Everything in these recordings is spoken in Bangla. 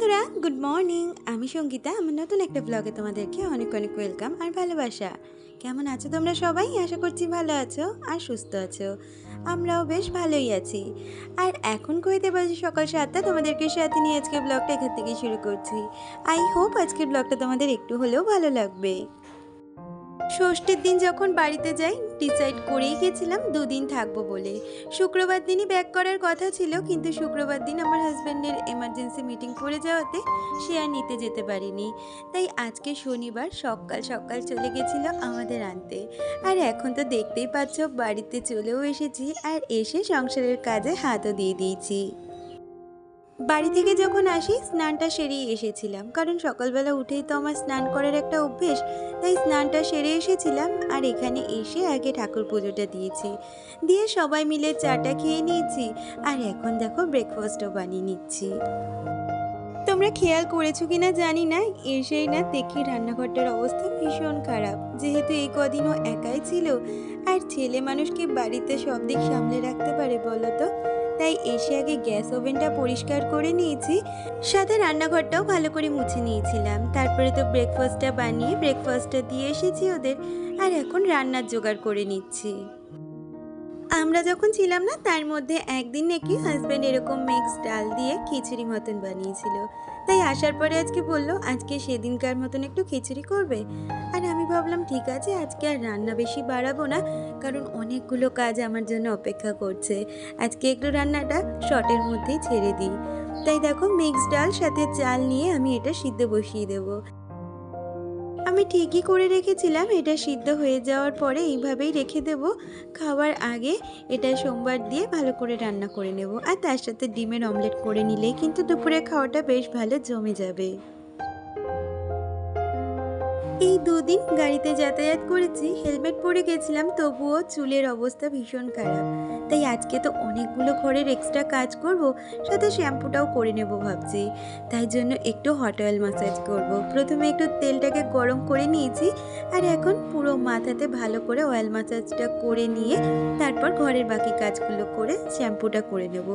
বন্ধুরা, গুড মর্নিং। আমি সঙ্গীতা। আমার নতুন একটা ব্লগে তোমাদেরকে অনেক অনেক ওয়েলকাম আর ভালোবাসা। কেমন আছো তোমরা সবাই? আশা করছি ভালো আছো আর সুস্থ আছো। আমরাও বেশ ভালোই আছি। আর এখন কইতে বাজে সকাল 7টা। তোমাদেরকে সাথে নিয়ে আজকে ব্লগটা এখান থেকে শুরু করছি। আই হোপ আজকের ব্লগটা তোমাদের একটু হলেও ভালো লাগবে। ষষ্ঠীর দিন যখন বাড়িতে যাই ডিসাইড করেই গেছিলাম দুদিন থাকবো বলে। শুক্রবার দিনই ব্যাক করার কথা ছিল, কিন্তু শুক্রবার দিন আমার হাজব্যান্ডের এমার্জেন্সি মিটিং পড়ে যাওয়াতে সে আর নিতে যেতে পারিনি। তাই আজকে শনিবার সকাল সকাল চলে গেছিল আমাদের আনতে। আর এখন তো দেখতেই পাচ্ছ বাড়িতে চলেও এসেছি আর এসে সংসারের কাজে হাতও দিয়ে দিয়েছি। বাড়ি থেকে যখন আসি স্নানটা সেরেই এসেছিলাম, কারণ সকালবেলা উঠেই তো আমার স্নান করার একটা অভ্যেস। তাই স্নানটা সেরে এসেছিলাম আর এখানে এসে আগে ঠাকুর পুজোটা দিয়েছি, দিয়ে সবাই মিলে চাটা খেয়ে নিয়েছি। আর এখন দেখো ব্রেকফাস্টও বানিয়ে নিচ্ছি। তোমরা খেয়াল করেছো কিনা জানি না, এসেই না দেখি রান্নাঘরটার অবস্থা ভীষণ খারাপ। যেহেতু এই কদিনও একাই ছিল, আর ছেলে মানুষকে বাড়িতে সব দিক সামলে রাখতে পারে বলো তো। তাই এসে আগে গ্যাস ওভেনটা পরিষ্কার করে নিয়েছি, সাথে রান্নাঘরটাও ভালো করে মুছে নিয়েছিলাম। তারপরে তো ব্রেকফাস্টটা বানিয়ে ব্রেকফাস্টটা দিয়ে এসেছি ওদের, আর এখন রান্নার জোগাড় করে নিচ্ছি। আমরা যখন ছিলাম না তার মধ্যে একদিন নাকি হাজব্যান্ড এরকম মিক্স ডাল দিয়ে খিচুড়ি মতন বানিয়েছিল। তাই আসার পরে আজকে বললো আজকে সেদিনকার মতন একটু খিচুড়ি করবে। আর আমি ভাবলাম ঠিক আছে, আজকে আর রান্না বেশি বাড়াবো না, কারণ অনেকগুলো কাজ আমার জন্য অপেক্ষা করছে। আজকে একটু রান্নাটা শর্টের মধ্যেই ছেড়ে দিই। তাই দেখো মিক্স ডাল সাথে চাল নিয়ে আমি এটা সিদ্ধ বসিয়ে দেবো। আমি ঠিকই করে রেখেছিলাম, এটা সিদ্ধ হয়ে যাওয়ার পরে এইভাবেই রেখে দেব। খাওয়ার আগে এটা সোমবার দিয়ে ভালো করে রান্না করে নেব, আর তার সাথে ডিমের অমলেট করে নিলেই কিন্তু দুপুরে খাওয়াটা বেশ ভালো জমে যাবে। এই দুদিন গাড়িতে যাতায়াত করেছি, হেলমেট পরে গেছিলাম, তবুও চুলের অবস্থা ভীষণ খারাপ। তাই আজকে তো অনেকগুলো ঘরের এক্সট্রা কাজ করব, সাথে শ্যাম্পুটাও করে নেব ভাবছি। তাই জন্য একটু হট অয়েল ম্যাসাজ করব। প্রথমে একটু তেলটাকে গরম করে নিয়েছি, আর এখন পুরো মাথাতে ভালো করে অয়েল ম্যাসাজটা করে নিয়ে তারপর ঘরের বাকি কাজগুলো করে শ্যাম্পুটা করে নেব।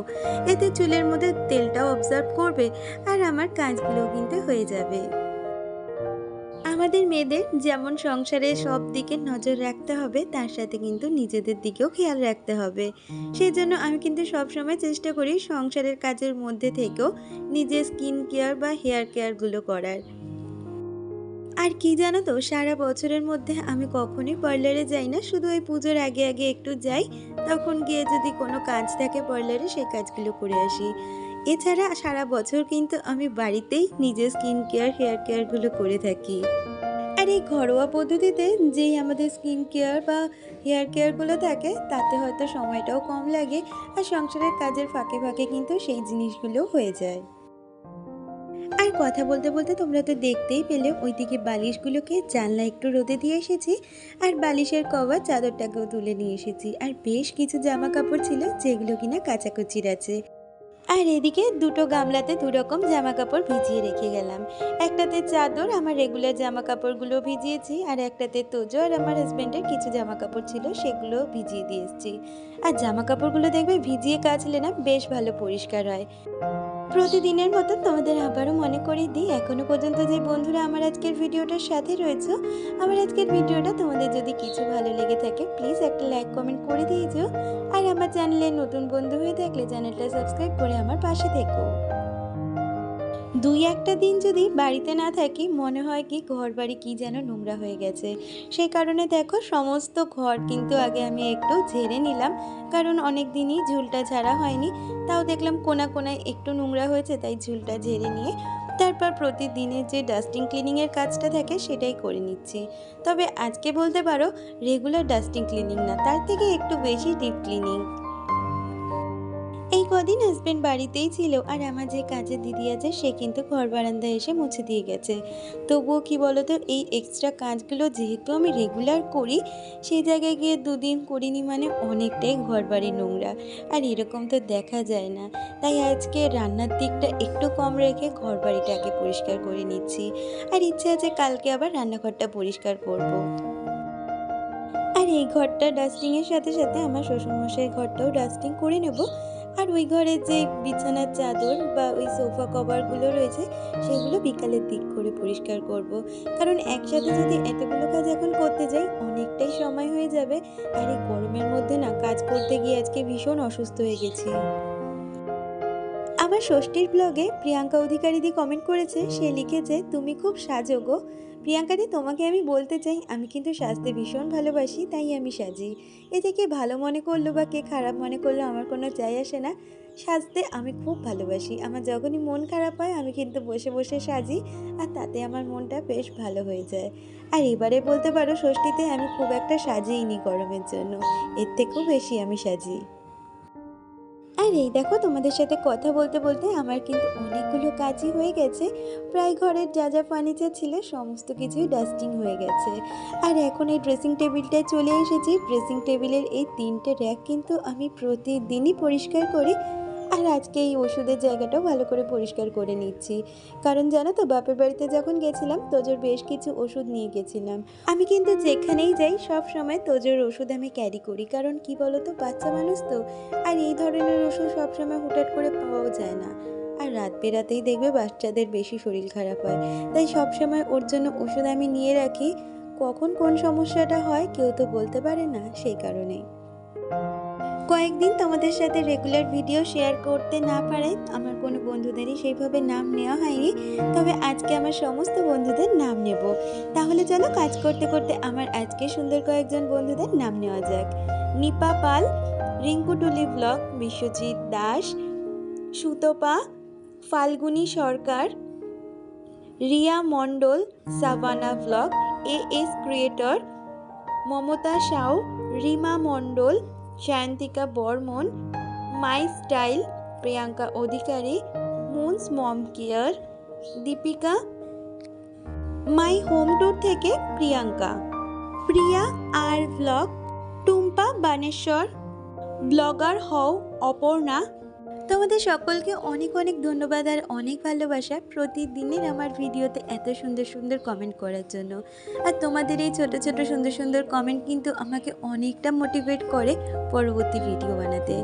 এতে চুলের মধ্যে তেলটাও অবজার্ভ করবে, আর আমার কাজগুলোও কিন্তু হয়ে যাবে। আমাদের মেয়েদের যেমন সংসারে সব দিকে নজর রাখতে হবে, তার সাথে কিন্তু নিজেদের দিকেও খেয়াল রাখতে হবে। সেই জন্য আমি কিন্তু সবসময় চেষ্টা করি সংসারের কাজের মধ্যে থেকেও নিজের স্কিন কেয়ার বা হেয়ার কেয়ারগুলো করার। আর কি জানো তো, সারা বছরের মধ্যে আমি কখনোই পার্লারে যাই না, শুধু ওই পুজোর আগে আগে একটু যাই। তখন গিয়ে যদি কোনো কাজ থাকে পার্লারে, সেই কাজগুলো করে আসি। এছাড়া সারা বছর কিন্তু আমি বাড়িতেই নিজের স্কিন কেয়ার হেয়ার কেয়ারগুলো করে থাকি। আর এই ঘরোয়া পদ্ধতিতে যেই আমাদের স্কিন কেয়ার বা হেয়ার কেয়ারগুলো থাকে, তাতে হয়তো সময়টাও কম লাগে, আর সংসারের কাজের ফাঁকে ফাঁকে কিন্তু সেই জিনিসগুলোও হয়ে যায়। আর কথা বলতে বলতে তোমরা তো দেখতেই পেলে ওইদিকে বালিশগুলোকে জানলা একটু রোদে দিয়ে এসেছি, আর বালিশের কভার চাদরটাকেও তুলে নিয়ে এসেছি। আর বেশ কিছু জামা কাপড় ছিল যেগুলো কিনা কাচাকুচির আছে। আর এদিকে দুটো গামলাতে দুরকম জামা কাপড় ভিজিয়ে রেখে গেলাম। একটাতে চাদর, আমার রেগুলার জামা কাপড়গুলো ভিজিয়েছি, আর একটাতে তোজো আর আমার হাজব্যান্ডের কিছু জামা কাপড় ছিল সেগুলো ভিজিয়ে দিয়ে এসেছি। আর জামা কাপড়গুলো দেখবে ভিজিয়ে কাচলে না বেশ ভালো পরিষ্কার হয়। প্রতিদিনের মতো তোমাদের আবারও মনে করিয়ে দিই, এখনো পর্যন্ত যে বন্ধুরা আমার আজকের ভিডিওটার সাথে রয়েছে, আমার আজকের ভিডিওটা তোমাদের যদি কিছু ভালো লেগে থাকে প্লিজ একটা লাইক কমেন্ট করে দিয়েছো। আর আমার চ্যানেলে নতুন বন্ধু হয়ে থাকলে চ্যানেলটা সাবস্ক্রাইব করে আমার পাশে থেকো। দুই একটা দিন যদি বাড়িতে না থাকি মনে হয় কি ঘর বাড়ি কী যেন নোংরা হয়ে গেছে। সেই কারণে দেখো সমস্ত ঘর কিন্তু আগে আমি একটু ঝেড়ে নিলাম, কারণ অনেক দিনই ঝুলটা ঝাড়া হয়নি। তাও দেখলাম কোনা কোনায় একটু নোংরা হয়েছে, তাই ঝুলটা ঝেড়ে নিয়ে তারপর প্রতিদিনের যে ডাস্টিং ক্লিনিংয়ের কাজটা থাকে সেটাই করে নিচ্ছি। তবে আজকে বলতে পারো রেগুলার ডাস্টিং ক্লিনিং না, তার থেকে একটু বেশি ডিপ ক্লিনিং। এই কদিন হাজবেন্ড বাড়িতেই ছিল, আর আমার যে কাজের দিদি আছে সে কিন্তু ঘর বারান্দায় এসে মুছে দিয়ে গেছে। তবুও কি বলতো, এই এক্সট্রা কাজগুলো যেহেতু আমি রেগুলার করি, সেই জায়গায় গিয়ে দুদিন করিনি মানে অনেকটাই ঘর বাড়ি নোংরা, আর এরকম তো দেখা যায় না। তাই আজকে রান্নার দিকটা একটু কম রেখে ঘর বাড়িটাকে পরিষ্কার করে নিচ্ছি। আর ইচ্ছে আছে কালকে আবার রান্নাঘরটা পরিষ্কার করব। আর এই ঘরটা ডাস্টিংয়ের সাথে সাথে আমার শ্বশুরমশাইয়ের ঘরটাও ডাস্টিং করে নেব, আর ওই ঘরের যে বিছানার চাদর বা ওই সোফা কভারগুলো রয়েছে সেগুলো বিকালের দিক করে পরিষ্কার করব। কারণ একসাথে যদি এতগুলো কাজ এখন করতে যাই অনেকটাই সময় হয়ে যাবে। আর এই গরমের মধ্যে না কাজ করতে গিয়ে আজকে ভীষণ অসুস্থ হয়ে গেছি। আমার ষষ্ঠীর ব্লগে প্রিয়াঙ্কা অধিকারীদি কমেন্ট করেছে, সে লিখেছে তুমি খুব সাজো গো। প্রিয়াঙ্কাদি, তোমাকে আমি বলতে চাই আমি কিন্তু সাজতে ভীষণ ভালোবাসি, তাই আমি সাজি। এতে কে ভালো মনে করলো বা কে খারাপ মনে করলো আমার কোনো যায় আসে না। সাজতে আমি খুব ভালোবাসি। আমার যখনই মন খারাপ হয় আমি কিন্তু বসে বসে সাজি, আর তাতে আমার মনটা বেশ ভালো হয়ে যায়। আর এবারে বলতে পারো ষষ্ঠীতে আমি খুব একটা সাজিইনি গরমের জন্য, এর থেকেও বেশি আমি সাজি। আর এই দেখো, তোমাদের সাথে কথা বলতে বলতে আমার কিন্তু অনেকগুলো কাজই হয়ে গেছে। প্রায় ঘরের যা যা ফার্নিচার ছিল সমস্ত কিছুই ডাস্টিং হয়ে গেছে। আর এখন এই ড্রেসিং টেবিলটায় চলে এসেছি। ড্রেসিং টেবিলের এই 3টে র্যাক কিন্তু আমি প্রতিদিনই পরিষ্কার করি। আর আজকে এই ওষুধের জায়গাটাও ভালো করে পরিষ্কার করে নিচ্ছি। কারণ জানো তো, বাপের বাড়িতে যখন গেছিলাম তোজোর বেশ কিছু ওষুধ নিয়ে গেছিলাম। আমি কিন্তু যেখানেই যাই সব সময় তোজোর ওষুধ আমি ক্যারি করি। কারণ কি বলতো, বাচ্চা মানুষ তো, আর এই ধরনের ওষুধ সবসময় হুটহাট করে পাওয়াও যায় না। আর রাত বেরাতেই দেখবে বাচ্চাদের বেশি শরীর খারাপ হয়। তাই সবসময় ওর জন্য ওষুধ আমি নিয়ে রাখি। কখন কোন সমস্যাটা হয় কেউ তো বলতে পারে না, সেই কারণেই। কয়েকদিন তোমাদের সাথে রেগুলার ভিডিও শেয়ার করতে না পারায় আমার কোনো বন্ধুদেরই সেইভাবে নাম নেওয়া হয়নি। তবে আজকে আমার সমস্ত বন্ধুদের নাম নেব। তাহলে চলো কাজ করতে করতে আমার আজকে সুন্দর কয়েকজন বন্ধুদের নাম নেওয়া যাক। Nipa Pal, Rinku Tuli blog, Biswajit Das, Sutapa, Falguni Sarkar, Riya Mondal, Savana blog, S creator, Mamata Sau, Rima Mondal, Sayantika Barman, my style, Priyanka Adhikari, moon's mom care, Deepika, my home tour থেকে প্রিয়াঙ্কা, প্রিয়া আর ব্লগ, টুম্পা বানেশ্বর, ব্লগার হও অপর্ণা। তোমাদের সকলকে অনেক অনেক ধন্যবাদ আর অনেক ভালোবাসা প্রতিদিনের আমার ভিডিওতে এত সুন্দর সুন্দর কমেন্ট করার জন্য। আর তোমাদের এই ছোট ছোট সুন্দর সুন্দর কমেন্ট কিন্তু আমাকে অনেকটা মোটিভেট করে পরবর্তী ভিডিও বানাতে।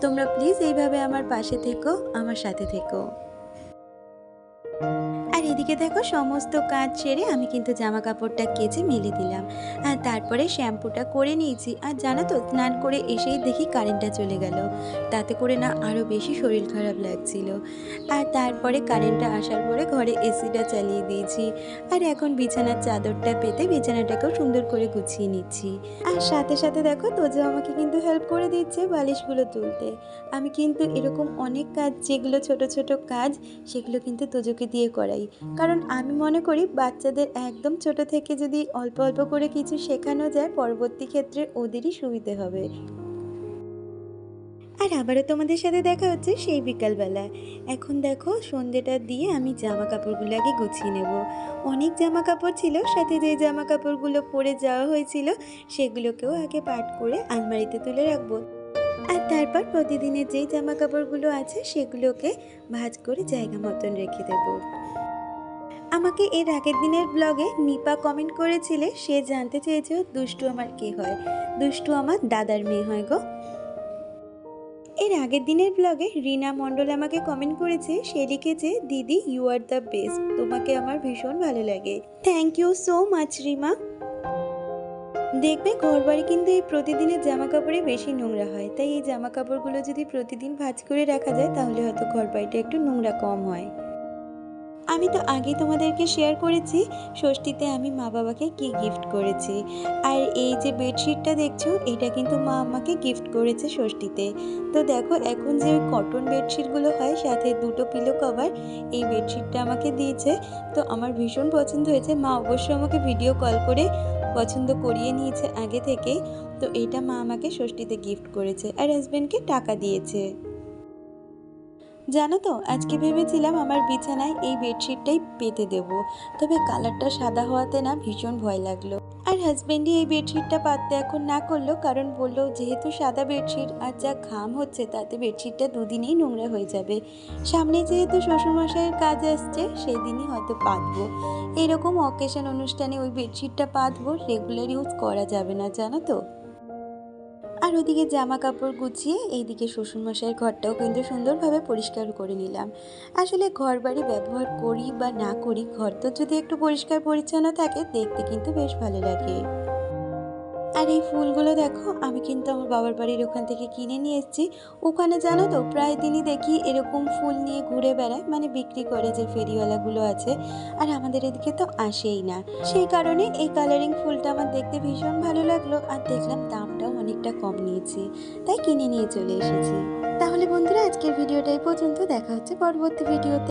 তোমরা প্লিজ এইভাবে আমার পাশে থেকো, আমার সাথে থেকো। আর এদিকে দেখো, সমস্ত কাজ সেরে আমি কিন্তু জামা কাপড়টা কেচে মেলে দিলাম। আর তারপরে শ্যাম্পুটা করে নিয়েছি। আর জানো তো, স্নান করে এসেই দেখি কারেন্টটা চলে গেল। তাতে করে না আরও বেশি শরীর খারাপ লাগছিল। আর তারপরে কারেন্টটা আসার পরে ঘরে এসিটা চালিয়ে দিয়েছি। আর এখন বিছানার চাদরটা পেতে বিছানাটাকেও সুন্দর করে গুছিয়ে নিচ্ছি। আর সাথে সাথে দেখো, তোজো আমাকে কিন্তু হেল্প করে দিচ্ছে বালিশগুলো তুলতে। আমি কিন্তু এরকম অনেক কাজ, যেগুলো ছোট ছোট কাজ, সেগুলো কিন্তু তোজোকে দিয়ে করাই। কারণ আমি মনে করি বাচ্চাদের একদম ছোট থেকে যদি অল্প অল্প করে কিছু শেখানো যায় পরবর্তী ক্ষেত্রে ওদেরই সুবিধে হবে। আর আবারও তোমাদের সাথে দেখা হচ্ছে সেই বিকালবেলা। এখন দেখো, সন্ধ্যেটা দিয়ে আমি জামা কাপড়গুলো আগে গুছিয়ে নেব। অনেক জামা কাপড় ছিল, সাথে যে জামা কাপড়গুলো পরে যাওয়া হয়েছিল সেগুলোকেও আগে পাট করে আলমারিতে তুলে রাখবো। আর তারপর প্রতিদিনের যেই জামা কাপড়গুলো আছে সেগুলোকে ভাঁজ করে জায়গা মতন রেখে দেবো। আমাকে এর আগের দিনের ব্লগে নিপা কমেন্ট করেছিলে, সে জানতে চেয়েছে দুষ্টু আমার কে হয়। দুষ্টু আমার দাদার মেয়ে হয় গো। এর আগের দিনের ব্লগে রিনা মণ্ডল আমাকে কমেন্ট করেছে, সে লিখেছে, দিদি ইউ আর দ্য বেস্ট, তোমাকে আমার ভীষণ ভালো লাগে। Thank you so much Rima. দেখবে ঘর বাড়ি কিন্তু এই প্রতিদিনের জামা কাপড়ে বেশি নোংরা হয়, তাই এই জামা কাপড়গুলো যদি প্রতিদিন ভাঁজ করে রাখা যায় তাহলে হয়তো ঘর বাড়িটা একটু নোংরা কম হয়। আমি তো আগেই তোমাদেরকে শেয়ার করেছি ষষ্ঠীতে আমি মা বাবাকে কি গিফট করেছি। আর এই যে বেডশিটটা দেখছো, এটা কিন্তু মা আমাকে গিফট করেছে ষষ্ঠীতে। তো দেখো, এখন যে ওই কটন বেডশিটগুলো হয় সাথে দুটো পিলো কভার, এই বেডশিটটা আমাকে দিয়েছে। তো আমার ভীষণ পছন্দ হয়েছে। মা অবশ্য আমাকে ভিডিও কল করে পছন্দ করিয়ে নিয়েছে আগে থেকেই। তো এটা মা আমাকে ষষ্ঠীতে গিফট করেছে, আর হাজব্যান্ডকে টাকা দিয়েছে। জানো তো, আজকে ভেবেছিলাম আমার বিছানায় এই বেডশিটটাই পেতে দেব, তবে কালারটা সাদা হওয়াতে না ভীষণ ভয় লাগলো। আর হাজব্যান্ডই এই বেডশিটটা পাততে এখন না করলো, কারণ বললো যেহেতু সাদা বেডশিট আর যা ঘাম হচ্ছে তাতে বেডশিটটা দুদিনেই নোংরা হয়ে যাবে। সামনে যেহেতু শ্বশুরমশাইয়ের কাজ আসছে, সেই দিনই হয়তো পাতবো। এরকম অকেশন অনুষ্ঠানে ওই বেডশিটটা পাতবো, রেগুলার ইউজ করা যাবে না, জানো তো। আর ওদিকে জামা কাপড় গুছিয়ে এইদিকে শ্বশুরমশাইয়ের ঘরটাও কিন্তু সুন্দরভাবে পরিষ্কার করে নিলাম। আসলে ঘর বাড়ি ব্যবহার করি বা না করি, ঘর তো যদি একটু পরিষ্কার পরিচ্ছন্ন থাকে দেখতে কিন্তু বেশ ভালো লাগে। আর এই ফুলগুলো দেখো, আমি কিন্তু আমার বাবার বাড়ির ওখান থেকে কিনে নিয়ে এসেছি। ওখানে জানো তো প্রায় দিনই দেখি এরকম ফুল নিয়ে ঘুরে বেড়ায়, মানে বিক্রি করে যে ফেরিওয়ালাগুলো আছে। আর আমাদের এদিকে তো আসেই না, সেই কারণে এই কালারিং ফুলটা আমার দেখতে ভীষণ ভালো লাগলো। আর দেখলাম দামটাও অনেকটা কম নিয়েছে, তাই কিনে নিয়ে চলে এসেছি। তাহলে বন্ধুরা, আজকের ভিডিওটা এই পর্যন্ত। দেখা হচ্ছে পরবর্তী ভিডিওতে।